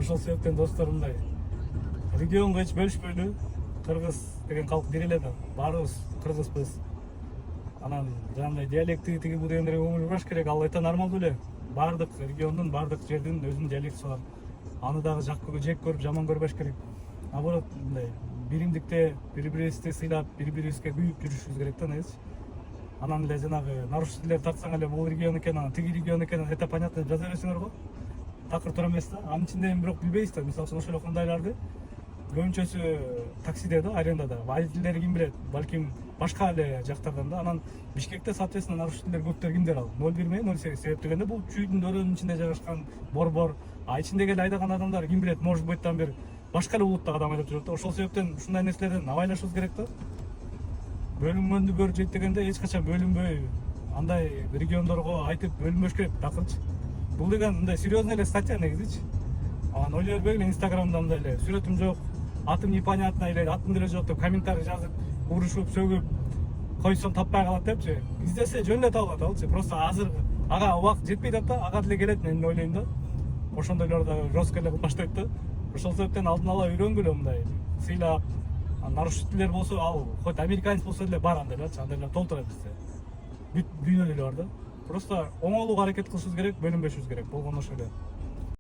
ошол себептен достор мындай регионго эч бөлүшпөйлү. Кыргыз деген калк бир эле да, баарыбыз кыргызбыз. Анан жанагындай диалекти тиги бул дегендерге көңүл бурбаш керек, ал өтө нормалдуу эле. Баардык региондун, баардык жердин өзүнүн диалектиси бар. Аны дагы жек көрүп, жаман көрбөш керек. Наоборот, мындай биримдикте бири-бирибизди сыйлап, бири-бирибизге күйүп жүрүшүбүз керек да, негизи. Анан эле жанагы нарушителер тартсаң эле бул регион экен, анан тиги регион экен, это понятно деп жаза бересиңер го. Такыр туура эмес да. Анын ичинде бирок билбейсиз да, мисалы үчүн ошол эле кундайларды көбүнчөсү таксиде да, арендада. Водительдери ким билет, балким башка эле жактардан да. Анан Бишкекте, соответственно, нарушителер көптөр кимдер ал? 01 менен 08. Себеп дегенде бул чүйдүн өрөөнүн ичинде жайгашкан борбор. Ичиндеги эле айдаган адамдар ким билет, может быть, там бир башка эле улуттагы адам айдап жүрөт да. Ошол себептен ушундай нерселерден абайлашыбыз керек да. Бөлүнгөндү көрүп жейт дегенде эч качан бөлүнбөй, андай региондорго айтып бөлүнбөш керек такырчы. Бул деген мындай серьезный эле статья негизичи. Анан ойлой бербегиле, инстаграмда мындай эле сүрөтүм жок, атым непонятно эле, атым деле жок деп комментарий жазып, урушуп, сөгүп койсом таппай калат депчи. Издесе жөн эле табылат алчы. Просто азыр ага убакыт жетпей атат да, ага деле келет мен ойлойм да. Ошондойлор да жестко эле кылып баштайт да. Ошол себептен алдын ала үйрөнгүлө мындай сыйлап, нарушителер болсо ал хоть американец болсо деле бар андайларчы, андайлар толтура бизде. Бүт дүйнөдө эле бар да. Просто оңолууга аракет кылышыбыз керек, бөлүнбөшүбүз керек. Болгону ошол эле.